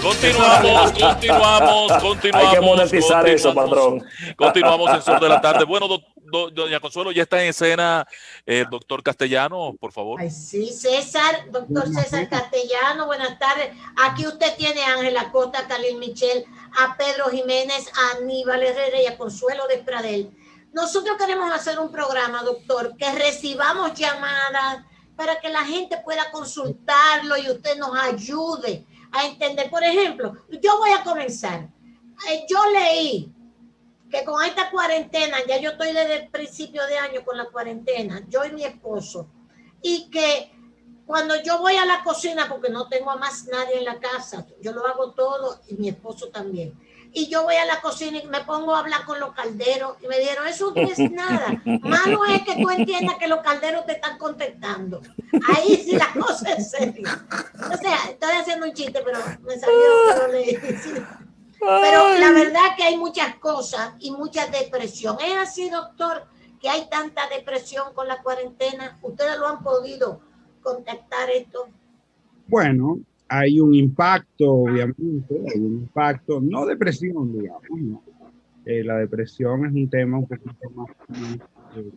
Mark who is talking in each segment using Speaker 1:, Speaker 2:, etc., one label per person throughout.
Speaker 1: Continuamos.
Speaker 2: Hay que monetizar eso, patrón.
Speaker 1: Continuamos en Sol de la Tarde. Bueno, doña Consuelo, ya está en escena el doctor Castellano, por favor.
Speaker 3: Ay, sí, César, doctor César Castellano, buenas tardes. Aquí usted tiene a Ángela Costa, a Khalil Michel, a Pedro Jiménez, a Aníbal Herrera y a Consuelo Despradel. Nosotros queremos hacer un programa, doctor, que recibamos llamadas para que la gente pueda consultarlo y usted nos ayude a entender. Por ejemplo, yo voy a comenzar. Yo leí que con esta cuarentena, ya yo estoy desde el principio de año con la cuarentena, yo y mi esposo, y que cuando yo voy a la cocina, porque no tengo a más nadie en la casa, yo lo hago todo y mi esposo también, y yo voy a la cocina y me pongo a hablar con los calderos y me dijeron, eso no es nada, malo es que tú entiendas que los calderos te están contestando, ahí sí la cosa es seria. O sea, estoy haciendo un chiste, pero me salió, pero la verdad que hay muchas cosas y mucha depresión. ¿Es así, doctor, que hay tanta depresión con la cuarentena? ¿Ustedes lo han podido contactar esto?
Speaker 4: Bueno, hay un impacto, obviamente, hay un impacto, no depresión, digamos, ¿no? La depresión es un tema un poquito más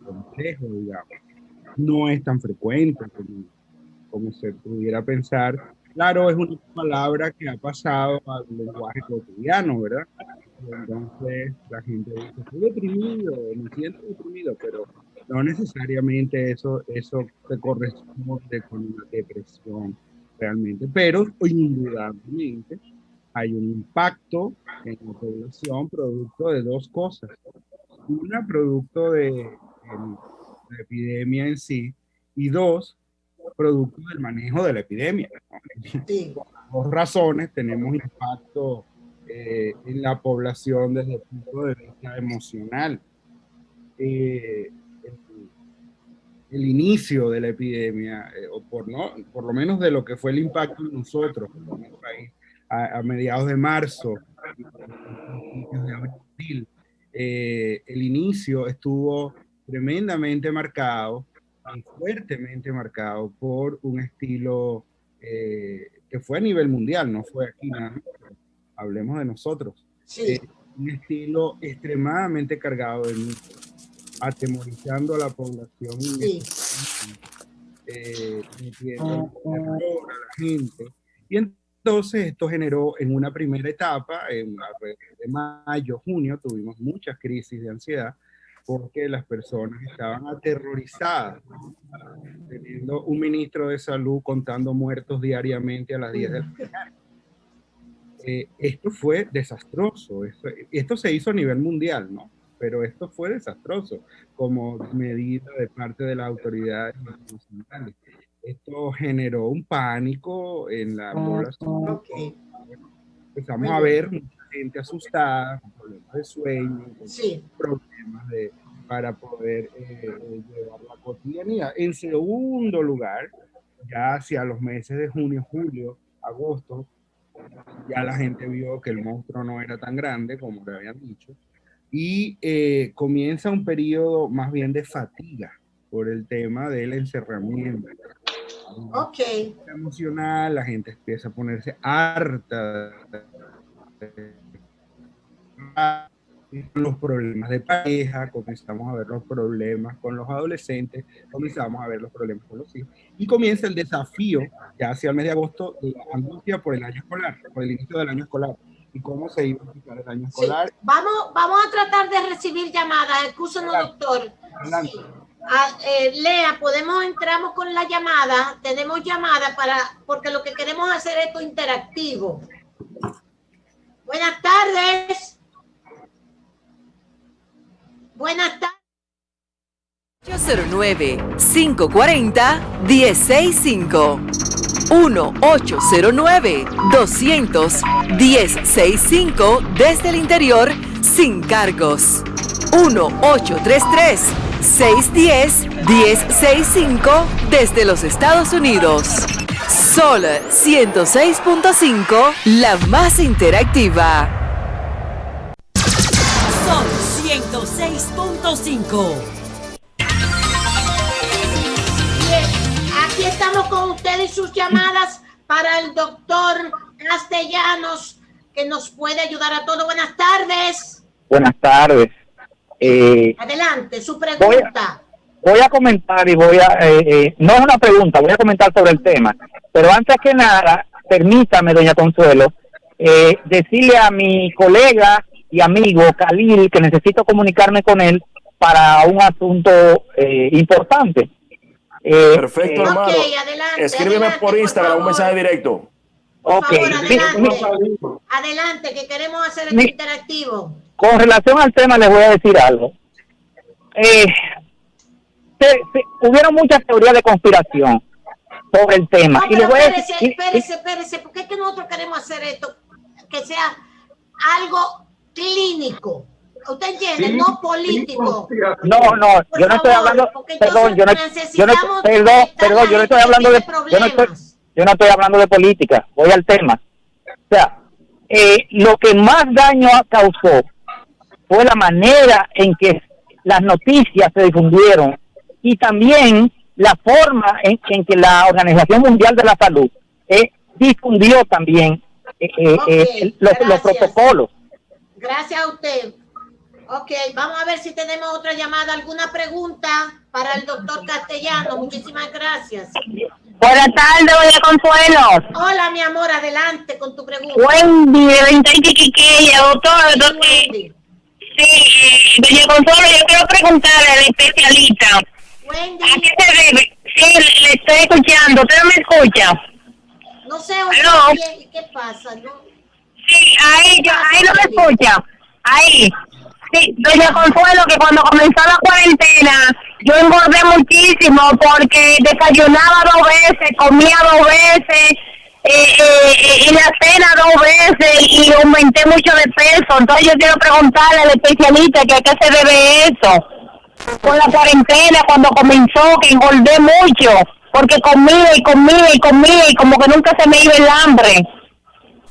Speaker 4: complejo, digamos. No es tan frecuente como se pudiera pensar. Claro, es una palabra que ha pasado al lenguaje cotidiano, ¿verdad? Entonces la gente dice, estoy deprimido, me siento deprimido, pero no necesariamente eso se corresponde con una depresión realmente. Pero indudablemente hay un impacto en la población producto de dos cosas. Una, producto de la epidemia en sí, y dos, producto del manejo de la epidemia.
Speaker 3: Sí.
Speaker 4: Por dos razones tenemos impacto en la población desde el punto de vista emocional. El inicio de la epidemia, o por lo menos de lo que fue el impacto en nosotros en el país, a mediados de marzo, principios de abril, el inicio estuvo tremendamente marcado y fuertemente marcado por un estilo que fue a nivel mundial, no fue aquí nada más, hablemos de nosotros.
Speaker 3: Sí.
Speaker 4: Un estilo extremadamente cargado de miedo, atemorizando a la población,
Speaker 3: Sí.
Speaker 4: metiendo terror a la gente. Y entonces esto generó en una primera etapa, en de mayo, junio, tuvimos muchas crisis de ansiedad, porque las personas estaban aterrorizadas, teniendo un ministro de salud contando muertos diariamente a las 10 de la mañana. Esto fue desastroso, esto se hizo a nivel mundial, ¿no? Pero esto fue desastroso como medida de parte de las autoridades internacionales. Esto generó un pánico en la población.
Speaker 3: Okay.
Speaker 4: Empezamos a ver mucha gente asustada, con problemas de sueño, con
Speaker 3: Sí.
Speaker 4: problemas para poder llevar la cotidianidad. En segundo lugar, ya hacia los meses de junio, julio, agosto, ya la gente vio que el monstruo no era tan grande como le habían dicho, y comienza un periodo más bien de fatiga por el tema del encerramiento.
Speaker 3: Ok.
Speaker 4: Emocional, la gente empieza a ponerse harta de los problemas de pareja, comenzamos a ver los problemas con los adolescentes, comenzamos a ver los problemas con los hijos, y comienza el desafío, ya hacia el mes de agosto, de la angustia por el año escolar, por el inicio del año escolar, y cómo se iba a aplicar el año escolar.
Speaker 3: Sí. Vamos a tratar de recibir llamadas, excúsenos, doctor. Sí. Lea, entramos con la llamada, tenemos llamada porque lo que queremos hacer es esto interactivo. Buenas tardes. Buenas tardes.
Speaker 5: 809-540-1065. 1-809-200-1065 desde el interior sin cargos. 1-833-610-1065 desde los Estados Unidos. Sol 106.5, la más interactiva.
Speaker 6: Sol 106.5.
Speaker 3: Aquí estamos con ustedes y sus llamadas para el doctor Castellanos, que nos puede ayudar a todos. Buenas tardes.
Speaker 6: Buenas tardes.
Speaker 3: Adelante, su pregunta.
Speaker 6: Voy a comentar y no es una pregunta, voy a comentar sobre el tema. Pero antes que nada, permítame, doña Consuelo, decirle a mi colega y amigo Khalil que necesito comunicarme con él para un asunto importante.
Speaker 2: Perfecto, hermano.
Speaker 3: Adelante,
Speaker 2: escríbeme por Instagram un mensaje directo.
Speaker 3: Por
Speaker 6: Okay.
Speaker 3: favor, adelante, que queremos hacer el interactivo.
Speaker 6: Con relación al tema les voy a decir algo. Hubieron muchas teorías de conspiración sobre el tema.
Speaker 3: No,
Speaker 6: y les
Speaker 3: pero
Speaker 6: voy a decir,
Speaker 3: espérese, porque es que nosotros queremos hacer esto, que sea algo clínico. ¿Usted entiende? Sí, no político.
Speaker 6: No, yo no estoy hablando, perdón, yo no estoy hablando de, yo no estoy hablando de política, voy al tema. O sea, lo que más daño causó fue la manera en que las noticias se difundieron y también la forma en que la Organización Mundial de la Salud difundió también los protocolos.
Speaker 3: Gracias a usted. Ok, vamos a ver si tenemos otra llamada. ¿Alguna pregunta para el doctor Castellano? Muchísimas gracias.
Speaker 7: Buenas tardes, doña Consuelo.
Speaker 3: Hola, mi amor, adelante con tu pregunta.
Speaker 7: Wendy, de 20 Quiqueya, doctor.
Speaker 3: Wendy.
Speaker 7: Sí, doña Consuelo, yo quiero preguntarle al especialista.
Speaker 3: Wendy.
Speaker 7: ¿A qué se debe? Sí, le estoy escuchando. ¿Usted me escucha?
Speaker 3: No sé, oye, ¿qué pasa? ¿No?
Speaker 7: Sí, ahí no me escucha. Ahí. Sí, doña Consuelo, que cuando comenzó la cuarentena, yo engordé muchísimo porque desayunaba 2 veces, comía 2 veces, y la cena 2 veces, y aumenté mucho de peso. Entonces yo quiero preguntarle al especialista que a qué se debe eso. Con la cuarentena, cuando comenzó, que engordé mucho, porque comía y como que nunca se me iba el hambre.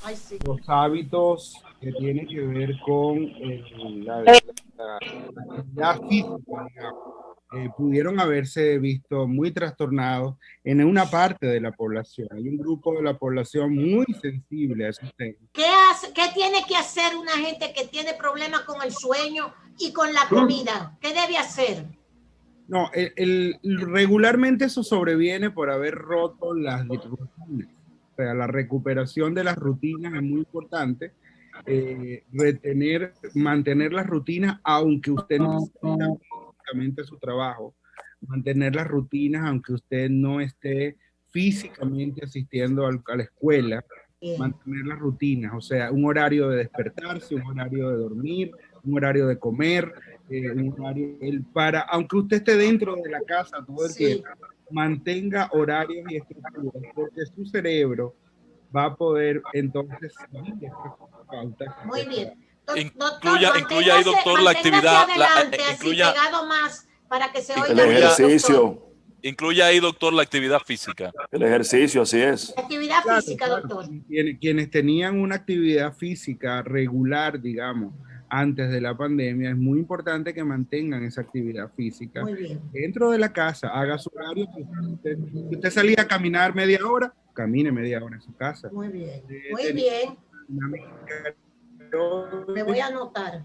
Speaker 3: Ay, sí.
Speaker 4: Los hábitos que tienen que ver con la actividad física, digamos, pudieron haberse visto muy trastornados en una parte de la población. Hay un grupo de la población muy sensible a esos temas.
Speaker 3: ¿Qué tiene que hacer una gente que tiene problemas con el sueño y con la comida? ¿Qué debe hacer?
Speaker 4: No, regularmente eso sobreviene por haber roto las rutinas. O sea, la recuperación de las rutinas es muy importante. Mantener las rutinas, aunque usted no necesita físicamente su trabajo, mantener las rutinas, aunque usted no esté físicamente asistiendo a la escuela, mantener las rutinas, o sea, un horario de despertarse, un horario de dormir, un horario de comer, un horario aunque usted esté dentro de la casa todo el tiempo, mantenga horarios y estructuras, porque su cerebro va a poder entonces seguir pautas.
Speaker 3: Muy bien.
Speaker 1: Incluya ahí, doctor, la actividad.
Speaker 3: Incluya más para que se oiga
Speaker 2: el ejercicio.
Speaker 1: Incluya ahí, doctor, la actividad física.
Speaker 2: El ejercicio, así es.
Speaker 3: La actividad física, doctor.
Speaker 4: Quienes tenían una actividad física regular, digamos, antes de la pandemia, es muy importante que mantengan esa actividad física.
Speaker 3: Muy bien.
Speaker 4: Dentro de la casa, haga su horario. Si usted salía a caminar media hora, camine media hora en su casa.
Speaker 3: Muy bien. Muy bien. Me voy a anotar.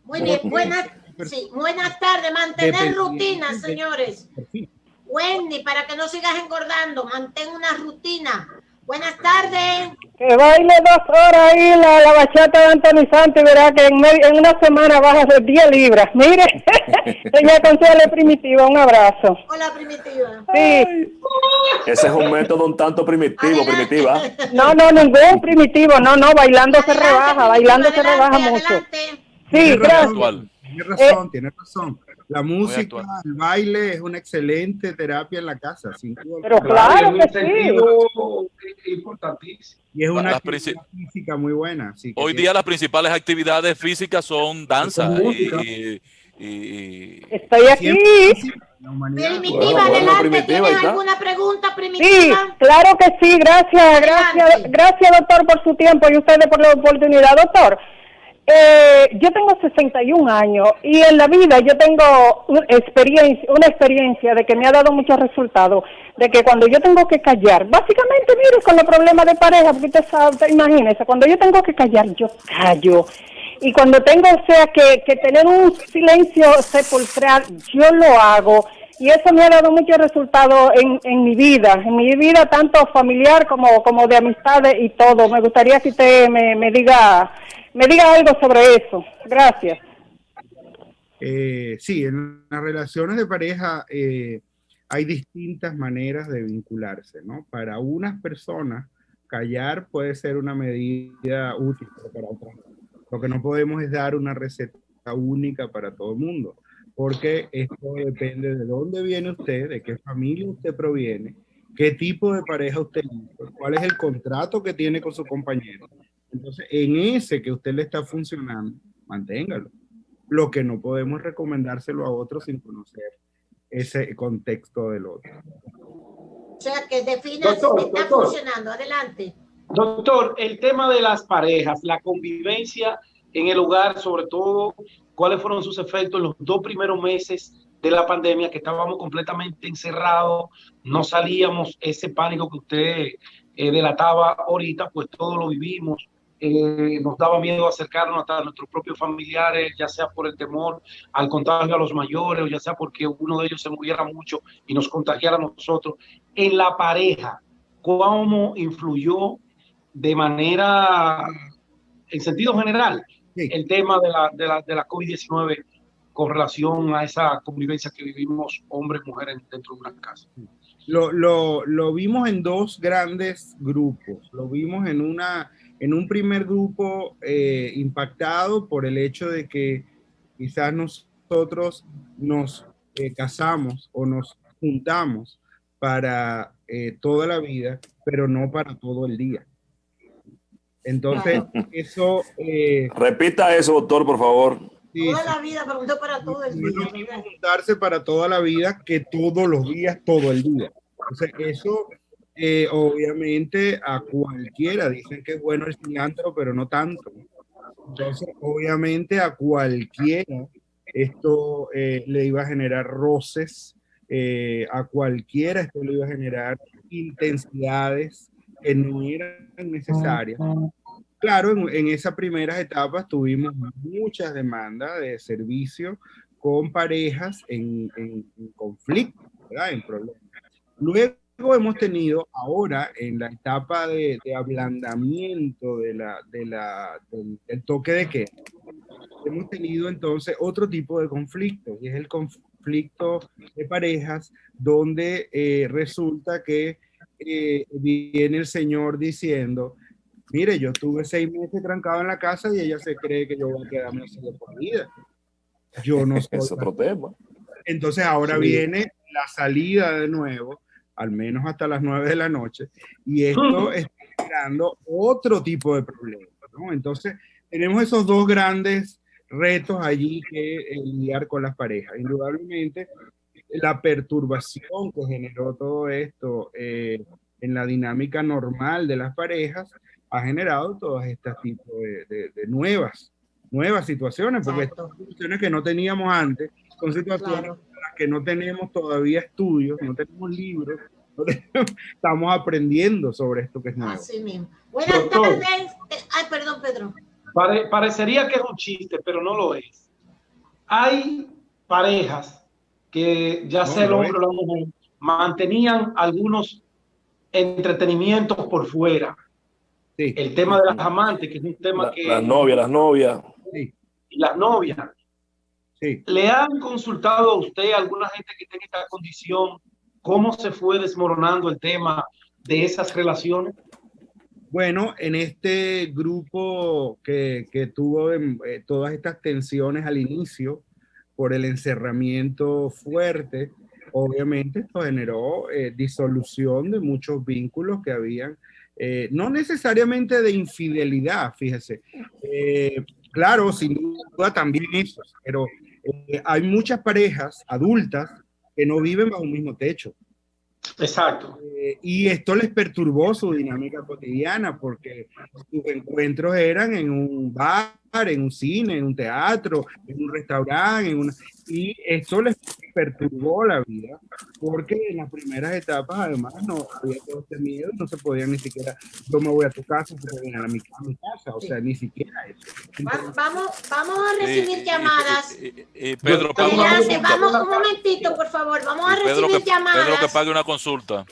Speaker 3: Muy bien. Buenas tardes. Mantener rutinas, señores. Wendy, para que no sigas engordando, mantén una rutina. Buenas tardes.
Speaker 7: Que baile 2 horas ahí la bachata de Anthony Santos y verá que en una semana bajas de 10 libras. Mire, doña Consuelo Primitiva, un abrazo.
Speaker 3: Hola, Primitiva.
Speaker 7: Sí.
Speaker 2: Ese es un método un tanto primitivo, Primitiva.
Speaker 7: No, ningún primitivo, no, bailando se rebaja mucho. Sí, gracias.
Speaker 4: Tiene razón. La música, el baile es una excelente terapia en la casa, sin duda.
Speaker 7: Pero claro que sí.
Speaker 4: Importantísimo. Y es una actividad física muy buena. Así que
Speaker 1: hoy día las principales actividades físicas son danza
Speaker 7: Estoy aquí.
Speaker 3: Primitiva, adelante. ¿Tienes alguna pregunta, Primitiva?
Speaker 7: Sí, claro que sí. Gracias, doctor, por su tiempo y ustedes por la oportunidad, doctor. Yo tengo 61 años y en la vida yo tengo una experiencia de que me ha dado muchos resultados, de que cuando yo tengo que callar, básicamente, mire, con los problemas de pareja, porque usted sabe, imagínese, cuando yo tengo que callar, yo callo. Y cuando tengo, o sea, que tener un silencio sepulcral, yo lo hago. Y eso me ha dado muchos resultados en mi vida tanto familiar como de amistades y todo. Me gustaría que usted me diga algo sobre eso. Gracias.
Speaker 4: Sí, en las relaciones de pareja hay distintas maneras de vincularse, ¿no? Para unas personas, callar puede ser una medida útil, pero para otras no. Lo que no podemos es dar una receta única para todo el mundo, porque esto depende de dónde viene usted, de qué familia usted proviene, qué tipo de pareja usted tiene, cuál es el contrato que tiene con su compañero. Entonces, en ese que usted le está funcionando, manténgalo. Lo que no podemos es recomendárselo a otros sin conocer ese contexto del otro.
Speaker 3: O sea, que defina si me está funcionando. Adelante.
Speaker 8: Doctor, el tema de las parejas, la convivencia en el hogar, sobre todo, ¿cuáles fueron sus efectos en los 2 primeros meses de la pandemia, que estábamos completamente encerrados, no salíamos, ese pánico que usted delataba ahorita, pues todos lo vivimos, nos daba miedo acercarnos hasta a nuestros propios familiares, ya sea por el temor al contagio a los mayores, o ya sea porque uno de ellos se muriera mucho y nos contagiara a nosotros. En la pareja, ¿cómo influyó de manera, en sentido general, el tema de la COVID-19 con relación a esa convivencia que vivimos hombres y mujeres dentro de una casa?
Speaker 4: Lo vimos en dos grandes grupos. Lo vimos en un primer grupo impactado por el hecho de que quizás nosotros nos casamos o nos juntamos para toda la vida, pero no para todo el día. Entonces, eso...
Speaker 2: Repita eso, doctor, por favor.
Speaker 3: Sí, toda la vida, pero no para todo el día.
Speaker 4: No es lo mismo juntarse para toda la vida que todos los días, todo el día. Entonces, eso obviamente a cualquiera, dicen que es bueno el cilantro, pero no tanto. Entonces, obviamente a cualquiera esto le iba a generar roces, a cualquiera esto le iba a generar intensidades que no eran necesarias. Claro, en esas primeras etapas tuvimos muchas demandas de servicio con parejas en conflicto, ¿verdad? En problemas. Luego hemos tenido ahora en la etapa de ablandamiento del toque de queda, hemos tenido entonces otro tipo de conflicto, y es el conflicto de parejas donde resulta que viene el señor diciendo: mire, yo estuve 6 meses trancado en la casa y ella se cree que yo voy a quedarme así de por vida. Yo no soy.
Speaker 2: Es otro tema.
Speaker 4: Entonces ahora viene la salida de nuevo, al menos hasta las 9 de la noche, y esto está generando otro tipo de problemas, ¿no? Entonces tenemos esos dos grandes retos allí que lidiar con las parejas. Indudablemente, la perturbación que generó todo esto en la dinámica normal de las parejas ha generado todas estas tipos de nuevas situaciones, porque estas situaciones que no teníamos antes son situaciones para las que no tenemos todavía estudios, no tenemos libros, estamos aprendiendo sobre esto que es nuevo.
Speaker 3: Así mismo. Buenas tardes. Ay, perdón, Pedro.
Speaker 8: Parecería que es un chiste, pero no lo es. Hay parejas que, ya sea el hombre o la mujer, mantenían algunos entretenimientos por fuera. Sí. El tema de las amantes, que es un tema que...
Speaker 2: Las novias.
Speaker 8: Sí. Y las novias.
Speaker 4: Sí.
Speaker 8: ¿Le han consultado a usted, a alguna gente que esté en esta condición, cómo se fue desmoronando el tema de esas relaciones?
Speaker 4: Bueno, en este grupo que tuvo todas estas tensiones al inicio por el encerramiento fuerte, obviamente esto generó disolución de muchos vínculos que habían, no necesariamente de infidelidad, fíjese. Claro, sin duda también eso, pero hay muchas parejas adultas que no viven bajo un mismo techo.
Speaker 8: Exacto.
Speaker 4: Y esto les perturbó su dinámica cotidiana porque sus encuentros eran en un bar en un cine, en un teatro, en un restaurante, y eso les perturbó la vida, porque en las primeras etapas además no había todo este miedo, no se podía ni siquiera, yo me voy a tu casa, tú puedes venir a mi casa, o sea, ni siquiera eso. Entonces,
Speaker 3: vamos a recibir llamadas.
Speaker 1: Pedro, paga una
Speaker 3: Adelante,
Speaker 1: consulta.
Speaker 3: vamos un momentito, por favor, vamos a recibir llamadas.
Speaker 1: Pedro, que pague una consulta.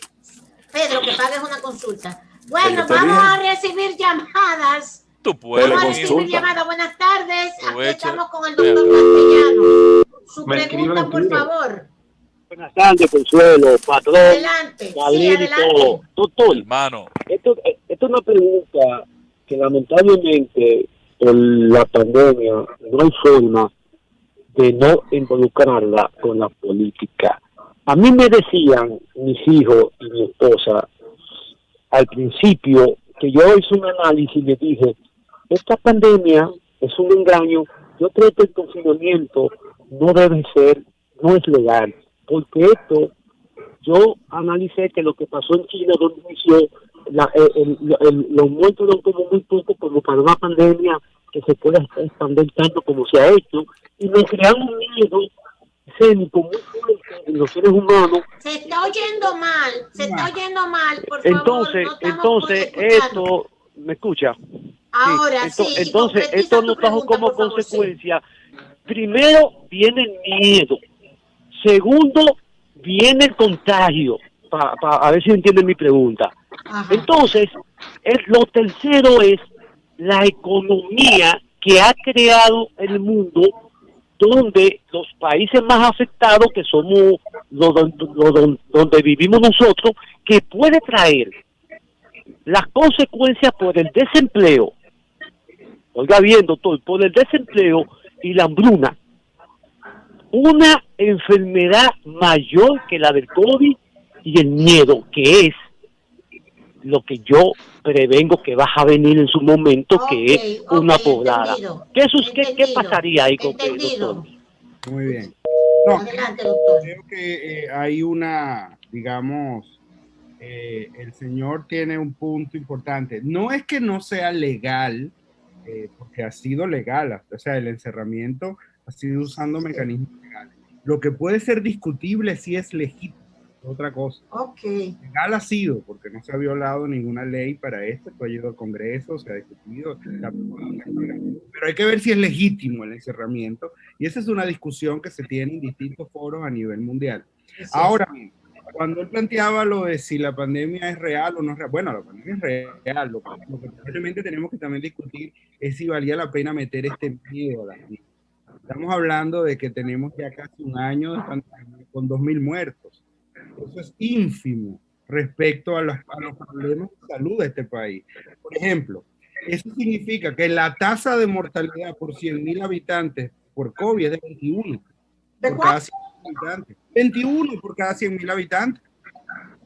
Speaker 3: Pedro, que pagues una consulta. Bueno,
Speaker 2: Está
Speaker 3: vamos
Speaker 2: bien.
Speaker 3: a recibir llamadas.
Speaker 1: Tú puedes.
Speaker 3: Vamos a
Speaker 2: Teleconsulta.
Speaker 3: recibir llamadas. Buenas tardes. Aquí
Speaker 1: Aprovecha.
Speaker 3: estamos con el doctor Castellano. Su
Speaker 8: Me
Speaker 3: pregunta,
Speaker 8: escriben
Speaker 3: por
Speaker 8: en
Speaker 3: favor.
Speaker 6: Buenas tardes, Consuelo, patrón,
Speaker 3: Adelante. Sí,
Speaker 6: Gabriel y
Speaker 3: adelante.
Speaker 6: todo. Doctor,
Speaker 1: Hermano,
Speaker 6: esto es una pregunta que lamentablemente por la pandemia no hay forma de no involucrarla con la política. A mí me decían mis hijos y mi esposa al principio que yo hice un análisis y le dije, esta pandemia es un engaño, yo creo que el confinamiento no debe ser, no es legal, porque esto, yo analicé que lo que pasó en China, donde inició, los muertos eran como muy poco, como para una pandemia que se pueda expandir tanto como se ha hecho, y me crearon un miedo escénico muy fuerte en los seres humanos.
Speaker 3: Se está oyendo mal, por favor.
Speaker 6: Entonces,
Speaker 3: no estamos escuchando.
Speaker 6: esto, ¿me escucha?
Speaker 3: Ahora
Speaker 6: esto,
Speaker 3: sí.
Speaker 6: entonces,
Speaker 3: concretiza
Speaker 6: esto
Speaker 3: tu
Speaker 6: nos trajo
Speaker 3: pregunta,
Speaker 6: como
Speaker 3: por favor, sí.
Speaker 6: consecuencia, primero viene el miedo, segundo viene el contagio, a ver si entienden mi pregunta.
Speaker 3: Ajá.
Speaker 6: Entonces, lo tercero es la economía que ha creado el mundo, donde los países más afectados, que somos donde vivimos nosotros, que puede traer las consecuencias por el desempleo, oiga bien, doctor, por el desempleo y la hambruna, una enfermedad mayor que la del COVID y el miedo, que es lo que yo prevengo que va a venir en su momento, que es una poblada. ¿Qué pasaría ahí con el doctor?
Speaker 4: muy bien. No,
Speaker 3: Adelante, doctor.
Speaker 4: creo que hay una, digamos, el señor tiene un punto importante. No es que no sea legal, porque ha sido legal, o sea, el encerramiento ha sido usando mecanismos legales. Lo que puede ser discutible si es legítimo, otra cosa. Legal ha sido, porque no se ha violado ninguna ley para esto, esto ha ido al Congreso, se ha discutido, pero hay que ver si es legítimo el encerramiento, y esa es una discusión que se tiene en distintos foros a nivel mundial. Ahora bien, cuando él planteaba lo de si la pandemia es real o no es real, bueno, la pandemia es real, lo que probablemente tenemos que también discutir es si valía la pena meter este miedo a la gente. Estamos hablando de que tenemos ya casi un año de pandemia con 2.000 muertos. Eso es ínfimo respecto a los problemas de salud de este país. Por ejemplo, eso significa que la tasa de mortalidad por 100.000 habitantes por COVID es de 21.
Speaker 3: ¿De cuánto?
Speaker 4: 21 por cada 100.000 habitantes.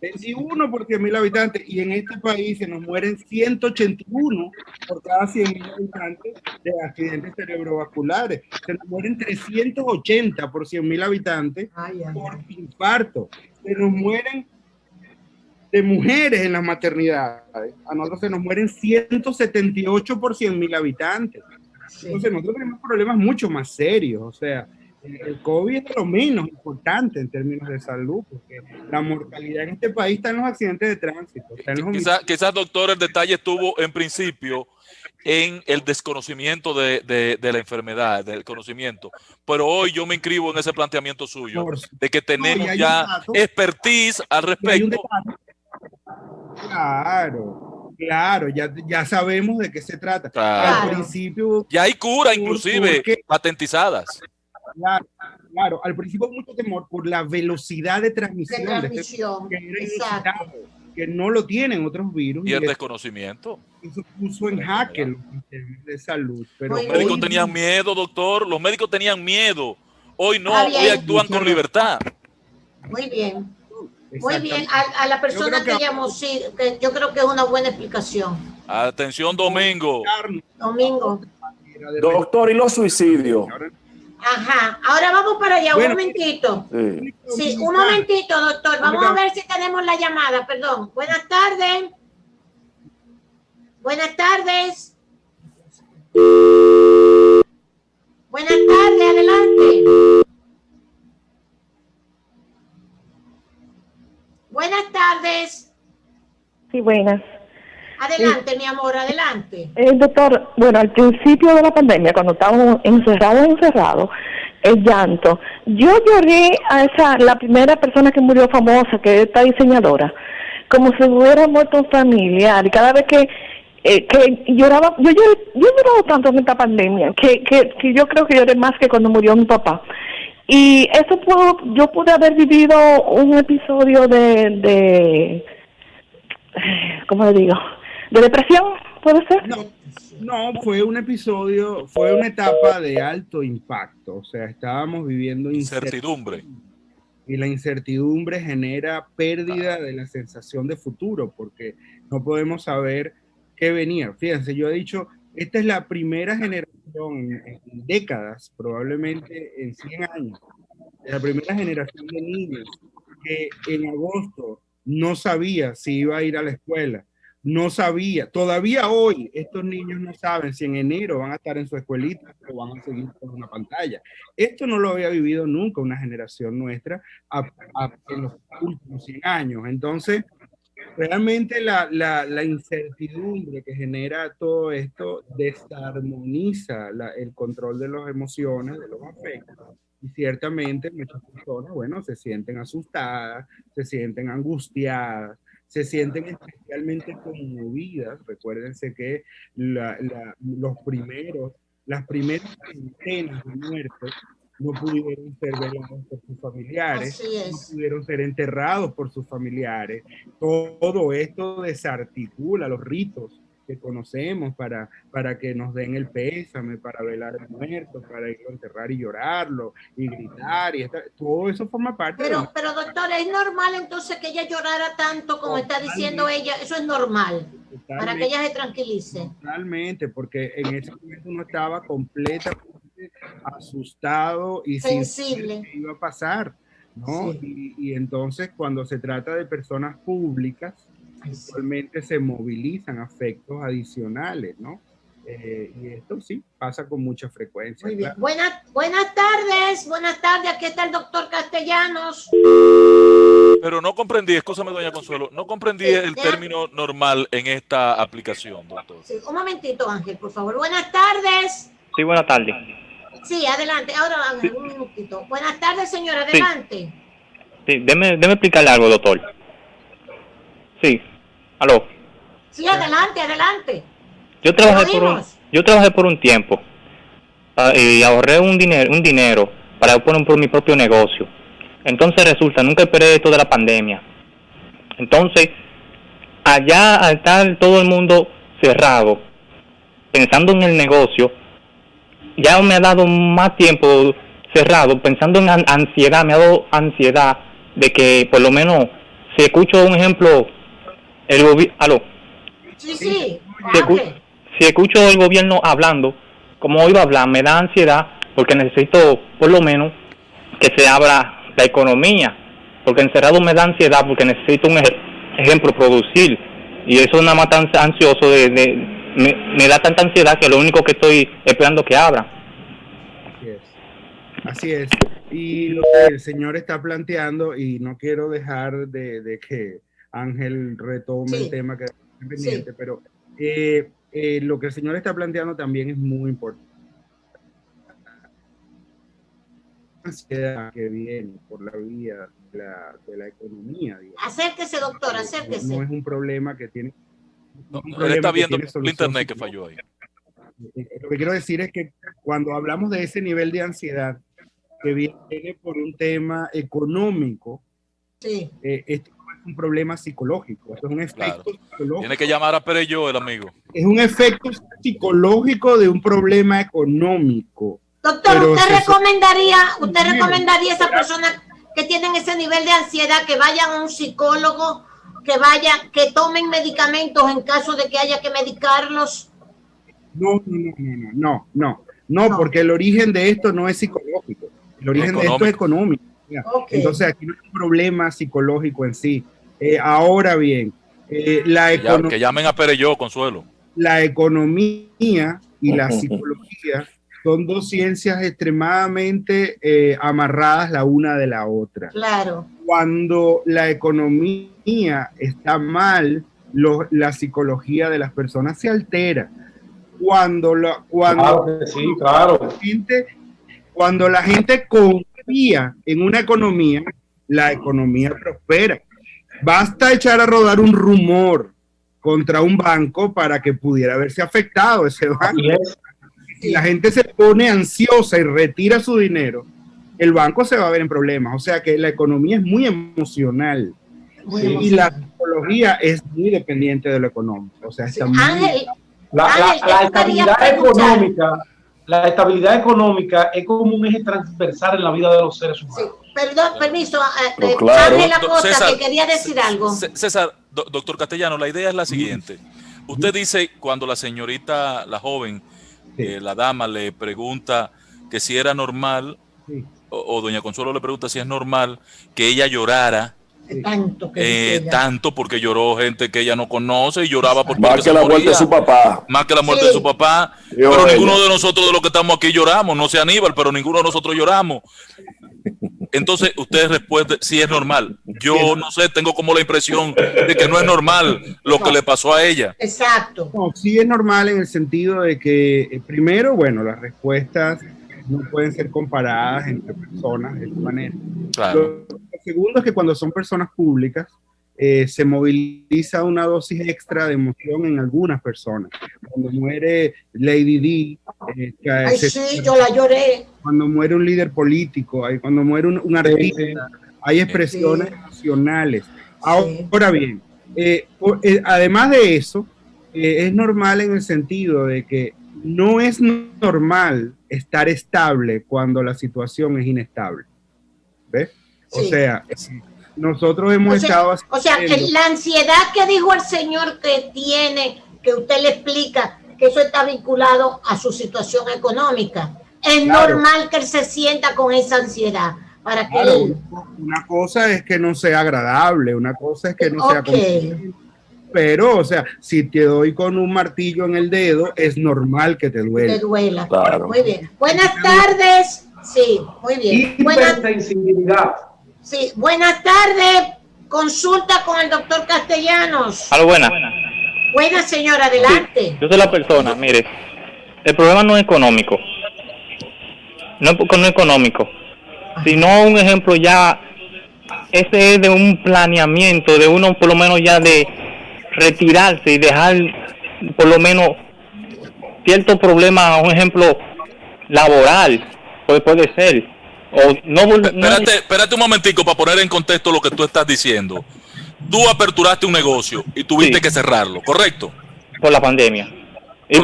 Speaker 4: 21 por 100.000 habitantes. Y en este país se nos mueren 181 por cada 100.000 habitantes de accidentes cerebrovasculares. Se nos mueren 380 por 100.000 habitantes por infarto. Se nos mueren de mujeres en las maternidades. A nosotros se nos mueren 178 por 100.000 habitantes. Entonces nosotros tenemos problemas mucho más serios. O sea, el COVID es lo menos importante en términos de salud, porque la mortalidad en este país está en los accidentes de tránsito.
Speaker 1: Quizás, doctor, el detalle estuvo en principio en el desconocimiento de la enfermedad, del conocimiento. Pero hoy yo me inscribo en ese planteamiento suyo, de que tenemos ya expertise al respecto.
Speaker 4: Claro, ya sabemos de qué se trata.
Speaker 1: Claro.
Speaker 4: Al principio...
Speaker 1: Ya hay cura, inclusive, patentizadas.
Speaker 4: Claro, al principio mucho temor por la velocidad de transmisión, que no lo tienen otros virus.
Speaker 1: Y el desconocimiento.
Speaker 4: Eso puso en jaque los sistemas de salud. Pero
Speaker 1: los médicos tenían miedo, doctor. Los médicos tenían miedo. Hoy no, hoy actúan con libertad.
Speaker 3: Muy bien. Muy bien. A la persona que llamó, sí, que yo creo que es una buena explicación.
Speaker 1: Atención, Domingo.
Speaker 2: Doctor, ¿y los suicidios?
Speaker 3: Ajá, ahora vamos para allá, un momentito. Sí, un momentito, doctor. Vamos a ver si tenemos la llamada, perdón. Buenas tardes. Buenas tardes.
Speaker 7: Sí, buenas.
Speaker 3: Adelante, mi amor, adelante.
Speaker 7: Doctor, bueno, al principio de la pandemia, cuando estábamos encerrados, el llanto. Yo lloré a la primera persona que murió famosa, que es esta diseñadora, como si hubiera muerto un familiar. Y cada vez que lloraba, yo he llorado tanto en esta pandemia, que yo creo que lloré más que cuando murió mi papá. Y eso yo pude haber vivido un episodio de ¿cómo le digo? ¿De depresión, puede ser?
Speaker 4: No, fue un episodio, fue una etapa de alto impacto, o sea, estábamos viviendo
Speaker 1: incertidumbre.
Speaker 4: Y la incertidumbre genera pérdida de la sensación de futuro, porque no podemos saber qué venía. Fíjense, yo he dicho, esta es la primera generación en décadas, probablemente en 100 años, la primera generación de niños que en agosto no sabía si iba a ir a la escuela. No sabía, todavía hoy estos niños no saben si en enero van a estar en su escuelita o van a seguir con una pantalla. Esto no lo había vivido nunca una generación nuestra en los últimos 100 años. Entonces, realmente la incertidumbre que genera todo esto desarmoniza el control de las emociones, de los afectos. Y ciertamente muchas personas, bueno, se sienten asustadas, se sienten angustiadas, se sienten especialmente conmovidas. Recuérdense que las primeras centenas de muertos no pudieron ser velados por sus familiares, no pudieron ser enterrados por sus familiares. Todo esto desarticula los ritos que conocemos para que nos den el pésame, para velar al muerto, para irlo a enterrar y llorarlo, y gritar, todo eso forma parte
Speaker 3: pero doctora, ¿es normal entonces que ella llorara tanto como está diciendo ella? Eso es normal, para que ella se tranquilice.
Speaker 4: Totalmente, porque en ese momento uno estaba completamente asustado y
Speaker 3: sensible,
Speaker 4: sin saber qué iba a pasar, ¿no? Sí. Y entonces cuando se trata de personas públicas, usualmente se movilizan afectos adicionales, ¿no? Y esto sí pasa con mucha frecuencia.
Speaker 3: Muy bien. Claro. Buenas tardes, aquí está el doctor Castellanos.
Speaker 1: Pero no comprendí, escúchame doña Consuelo, no comprendí el término normal en esta aplicación, doctor.
Speaker 3: Sí, un momentito, Ángel, por favor. Buenas tardes.
Speaker 6: Sí, buenas tardes.
Speaker 3: Sí, adelante. Ahora, Ángel, un minutito. Buenas tardes, señora, adelante.
Speaker 6: Sí, déme explicarle algo, doctor. Sí, aló.
Speaker 3: Sí, adelante.
Speaker 6: Yo trabajé por un tiempo y ahorré un dinero para poner por mi propio negocio. Entonces resulta, nunca esperé esto de la pandemia. Entonces, allá al estar todo el mundo cerrado, pensando en el negocio, ya me ha dado más tiempo cerrado, pensando en ansiedad, me ha dado ansiedad de que por lo menos, si escucho un ejemplo, aló.
Speaker 3: Sí.
Speaker 6: Si escucho el gobierno hablando, como hoy va a hablar, me da ansiedad porque necesito por lo menos que se abra la economía, porque encerrado me da ansiedad porque necesito un ejemplo producir, y eso nada más tan ansioso me da tanta ansiedad que lo único que estoy esperando que abra.
Speaker 4: Así es. Y lo que el señor está planteando, y no quiero dejar de que Ángel retome el tema que es pendiente, pero lo que el señor está planteando también es muy importante. La ansiedad que viene por la vía de la economía. Digamos.
Speaker 3: Acérquese, doctor, acérquese.
Speaker 4: No es un problema que tiene...
Speaker 1: Él está viendo el internet que falló ahí.
Speaker 4: Lo que quiero decir es que cuando hablamos de ese nivel de ansiedad que viene por un tema económico, esto no es un problema psicológico, esto es un efecto psicológico.
Speaker 1: Tiene que llamar a Pereyó, el amigo.
Speaker 4: Es un efecto psicológico de un problema económico.
Speaker 3: Doctor, ¿usted recomendaría a esas personas que tienen ese nivel de ansiedad que vayan a un psicólogo, que tomen medicamentos en caso de que haya que medicarlos?
Speaker 4: No, porque el origen de esto no es psicológico, el origen de esto es económico. Okay. Entonces aquí no hay un problema psicológico en sí. Ahora bien,
Speaker 1: que llamen a Pereyó, Consuelo.
Speaker 4: La economía y la psicología son dos ciencias extremadamente amarradas la una de la otra.
Speaker 3: Claro.
Speaker 4: Cuando la economía está mal, la psicología de las personas se altera. Cuando
Speaker 8: Claro que sí, claro.
Speaker 4: Cuando la gente confía en una economía, la economía prospera. Basta echar a rodar un rumor contra un banco para que pudiera verse afectado ese banco. Si la gente se pone ansiosa y retira su dinero, el banco se va a ver en problemas. O sea que la economía es muy emocional. Y la psicología es muy dependiente de lo económico. O sea, está muy...
Speaker 8: La estabilidad económica es como un eje transversal en la vida de los seres humanos.
Speaker 3: Sí. Perdón, permiso,
Speaker 2: claro.
Speaker 3: Ángela Costa,
Speaker 1: César,
Speaker 3: que quería decir algo.
Speaker 1: César, doctor Castellano, la idea es la siguiente. Usted dice, cuando la señorita, la joven, la dama le pregunta que si era normal, o doña Consuelo le pregunta si es normal que ella llorara, tanto porque lloró gente que ella no conoce y lloraba por
Speaker 2: más que la muerte de su papá.
Speaker 1: Más que la muerte de su papá. Pero ninguno de nosotros de los que estamos aquí lloramos, no sé Aníbal, pero ninguno de nosotros lloramos. Entonces, usted responde si es normal. Yo no sé, tengo como la impresión de que no es normal lo que le pasó a ella.
Speaker 3: Exacto.
Speaker 4: No, sí es normal en el sentido de que, primero, bueno, las respuestas no pueden ser comparadas entre personas de esta manera.
Speaker 1: Claro.
Speaker 4: Lo segundo es que cuando son personas públicas, se moviliza una dosis extra de emoción en algunas personas. Cuando muere Lady D,
Speaker 3: yo la lloré.
Speaker 4: Cuando muere un líder político, cuando muere un artista, hay expresiones emocionales. Ahora bien, además de eso, es normal en el sentido de que no es normal estar estable cuando la situación es inestable. ¿Ves? O sea, nosotros hemos estado...
Speaker 3: O sea, que la ansiedad que dijo el señor que tiene, que usted le explica, que eso está vinculado a su situación económica. Es normal que él se sienta con esa ansiedad. Para que él...
Speaker 4: Una cosa es que no sea agradable, una cosa es que no sea... Pero, o sea, si te doy con un martillo en el dedo, es normal que te duela.
Speaker 3: Te duela.
Speaker 2: Claro.
Speaker 3: Muy bien. Buenas tardes. Sí, muy bien.
Speaker 8: Hipersensibilidad.
Speaker 3: Sí, buenas tardes. Consulta con el doctor Castellanos.
Speaker 6: Aló, buena.
Speaker 3: Buena, señora, adelante.
Speaker 6: Sí, yo soy la persona, mire. El problema no es económico. No es económico. Sino un ejemplo ya, ese es de un planeamiento, de uno por lo menos ya de retirarse y dejar por lo menos cierto problema, un ejemplo laboral, puede ser. O
Speaker 1: espérate un momentico para poner en contexto lo que tú estás diciendo. Tú aperturaste un negocio y tuviste que cerrarlo, ¿correcto?
Speaker 6: Por la pandemia.
Speaker 1: Y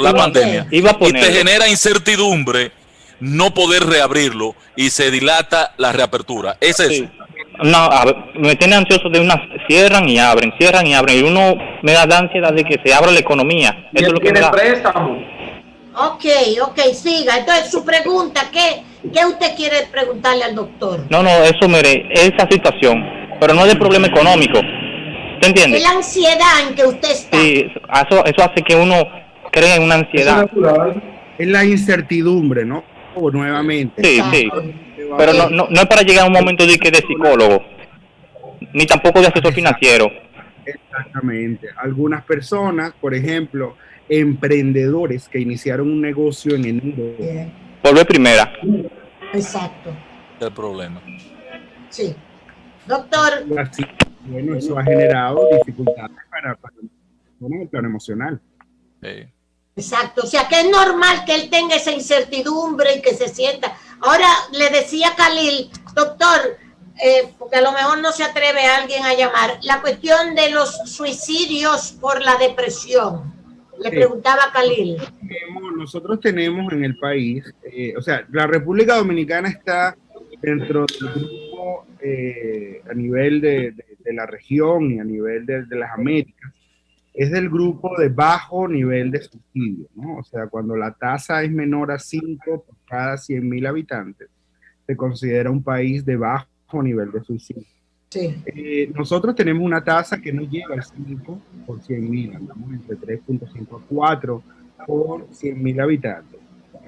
Speaker 1: te genera incertidumbre no poder reabrirlo y se dilata la reapertura. ¿Es eso?
Speaker 6: No, me tiene ansioso de cierran y abren, y uno me da la ansiedad de que se abra la economía. Eso es lo que me da.
Speaker 8: Préstamo.
Speaker 3: Ok, siga. Entonces, su pregunta, ¿qué usted quiere preguntarle al doctor?
Speaker 6: No, eso, mire, esa situación, pero no es de problema económico. ¿Usted entiende?
Speaker 3: Es la ansiedad en que usted está.
Speaker 6: Sí, eso hace que uno cree en una ansiedad.
Speaker 4: Es la incertidumbre, ¿no? Nuevamente.
Speaker 6: Sí. Pero no es para llegar a un momento de psicólogo, ni tampoco de asesor financiero.
Speaker 4: Exactamente. Algunas personas, por ejemplo, emprendedores que iniciaron un negocio en enero.
Speaker 6: Volver primera.
Speaker 3: Exacto.
Speaker 1: El problema.
Speaker 3: Sí. Doctor.
Speaker 4: Bueno, eso ha generado dificultades para el plano emocional.
Speaker 1: Sí.
Speaker 3: Exacto, o sea que es normal que él tenga esa incertidumbre y que se sienta. Ahora le decía Khalil, doctor, porque a lo mejor no se atreve a alguien a llamar, la cuestión de los suicidios por la depresión. Le preguntaba Khalil.
Speaker 4: Nosotros tenemos en el país, o sea, la República Dominicana está dentro del grupo a nivel de la región y a nivel de las Américas. Es del grupo de bajo nivel de suicidio, ¿no? O sea, cuando la tasa es menor a 5 por cada 100.000 habitantes, se considera un país de bajo nivel de suicidio.
Speaker 3: Sí.
Speaker 4: Nosotros tenemos una tasa que no llega al 5 por 100.000, andamos entre 3.5 a 4 por 100.000 habitantes.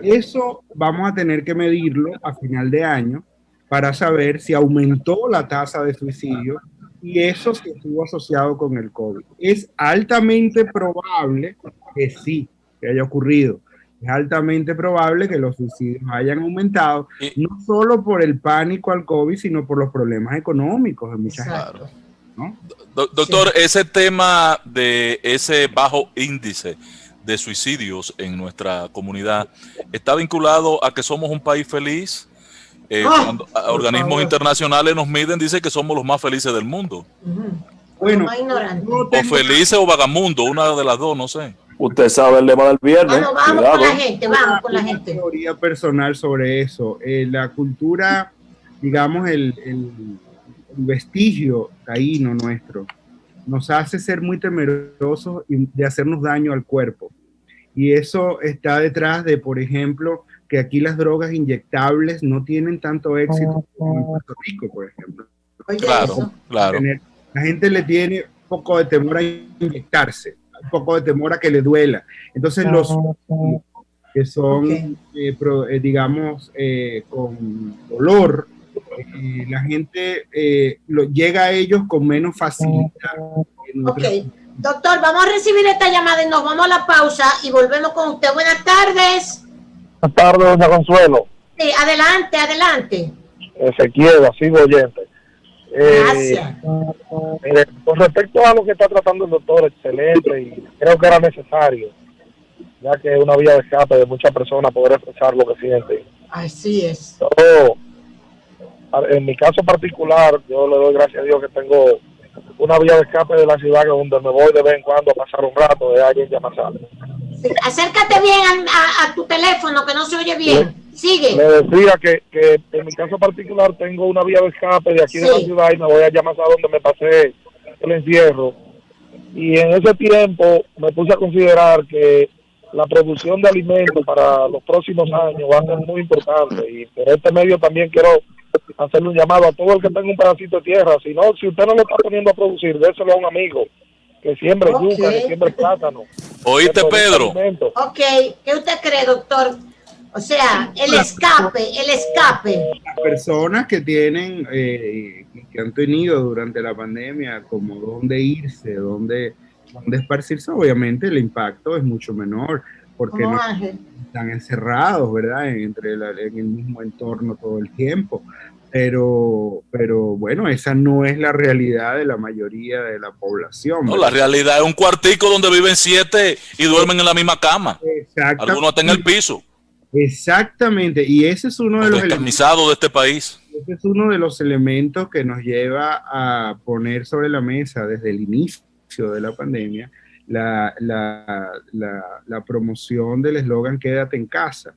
Speaker 4: Eso vamos a tener que medirlo a final de año para saber si aumentó la tasa de suicidio y eso se estuvo asociado con el COVID. Es altamente probable que sí, que haya ocurrido. Es altamente probable que los suicidios hayan aumentado, no solo por el pánico al COVID, sino por los problemas económicos de mucha gente, ¿no?
Speaker 1: Doctor, ese tema de ese bajo índice de suicidios en nuestra comunidad está vinculado a que somos un país feliz. Cuando organismos internacionales nos miden, dice que somos los más felices del mundo.
Speaker 4: Bueno,
Speaker 1: o felices o vagamundos, una de las dos, no sé.
Speaker 2: Usted sabe el lema del viernes.
Speaker 3: Bueno, vamos con la gente, vamos con la gente.
Speaker 4: Una teoría personal sobre eso. La cultura, digamos, el vestigio taíno nuestro, nos hace ser muy temerosos de hacernos daño al cuerpo. Y eso está detrás de, por ejemplo, que aquí las drogas inyectables no tienen tanto éxito como en Puerto Rico, por ejemplo.
Speaker 1: Claro.
Speaker 4: La gente le tiene un poco de temor a inyectarse, un poco de temor a que le duela. Entonces los que son, digamos, con dolor, la gente llega a ellos con menos facilidad.
Speaker 3: Doctor, vamos a recibir esta llamada y nos vamos a la pausa y volvemos con usted. Buenas tardes.
Speaker 9: Buenas tardes, doña Consuelo.
Speaker 3: Sí, adelante.
Speaker 9: Ezequiel, sigo oyente.
Speaker 3: Gracias.
Speaker 9: Con respecto a lo que está tratando el doctor, excelente, y creo que era necesario, ya que es una vía de escape de muchas personas poder expresar lo que sienten.
Speaker 3: Así es.
Speaker 9: En mi caso particular, yo le doy gracias a Dios que tengo una vía de escape de la ciudad donde me voy de vez en cuando a pasar un rato de alguien Yamasal.
Speaker 3: Sí, acércate bien a tu teléfono, que no se oye bien. Sigue.
Speaker 9: Le decía que en mi caso particular tengo una vía de escape de aquí de la ciudad y me voy a Yamasal donde me pasé el encierro. Y en ese tiempo me puse a considerar que la producción de alimentos para los próximos años va a ser muy importante. Y por este medio también quiero hacerle un llamado a todo el que tenga un pedacito de tierra. Si usted no lo está poniendo a producir, déselo a un amigo que siembre yuca, que siembre plátano.
Speaker 1: ¿Oíste, Pedro?
Speaker 3: ¿Qué usted cree, doctor? O sea, el escape.
Speaker 4: Las personas que tienen, que han tenido durante la pandemia como dónde irse, dónde esparcirse, obviamente el impacto es mucho menor, porque no están encerrados, ¿verdad? En el mismo entorno todo el tiempo. Pero bueno, esa no es la realidad de la mayoría de la población.
Speaker 1: No, la realidad es un cuartico donde viven 7 y duermen en la misma cama. Algunos están en el piso.
Speaker 4: Exactamente, y ese es uno de los
Speaker 1: descamisados de este país.
Speaker 4: Ese es uno de los elementos que nos lleva a poner sobre la mesa desde el inicio de la pandemia la promoción del eslogan Quédate en casa,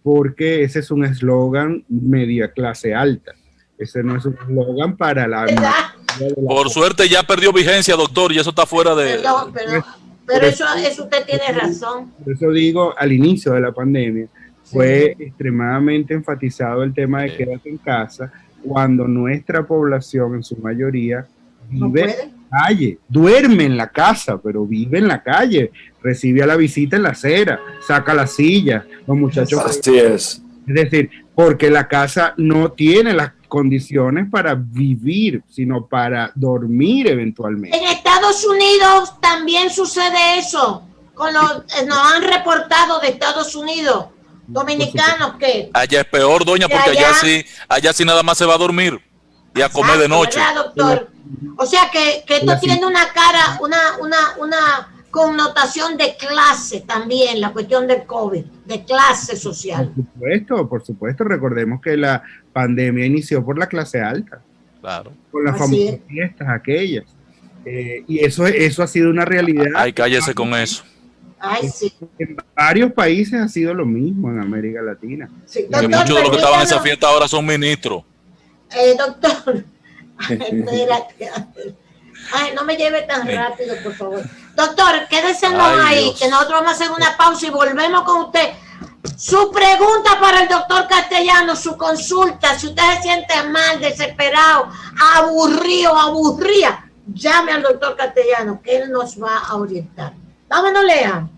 Speaker 4: porque ese es un eslogan media clase alta. Ese no es un eslogan para la...
Speaker 1: Por suerte ya perdió vigencia, doctor, y eso está fuera de...
Speaker 3: Pero eso usted tiene razón.
Speaker 4: Por eso digo, al inicio de la pandemia fue extremadamente enfatizado el tema de quédate en casa, cuando nuestra población en su mayoría vive en la calle, duerme en la casa, pero vive en la calle, recibe a la visita en la acera, saca la silla, los muchachos...
Speaker 2: Así es.
Speaker 4: Es decir, porque la casa no tiene las condiciones para vivir, sino para dormir eventualmente.
Speaker 3: En Estados Unidos también sucede eso. Nos han reportado de Estados Unidos, dominicanos que...
Speaker 1: Allá es peor, doña, porque allá sí nada más se va a dormir y a comer de noche.
Speaker 3: ¿Verdad, doctor? O sea que esto tiene una cara, una connotación de clase también, la cuestión del COVID, de clase social.
Speaker 4: Por supuesto, recordemos que la pandemia inició por la clase alta.
Speaker 1: Claro.
Speaker 4: Por las famosas fiestas aquellas. Y eso ha sido una realidad.
Speaker 1: Ay, cállese con eso.
Speaker 3: Ay, sí.
Speaker 4: En varios países ha sido lo mismo en América Latina.
Speaker 3: Sí,
Speaker 1: doctor, muchos de los que estaban en esa fiesta ahora son ministros.
Speaker 3: Doctor, espérate. Ay, no me lleve tan rápido, por favor. Doctor, quédese ahí, Dios. Que nosotros vamos a hacer una pausa y volvemos con usted. Su pregunta para el doctor Castellano, su consulta, si usted se siente mal, desesperado, aburrida, llame al doctor Castellano, que él nos va a orientar. Vámonos, Lea.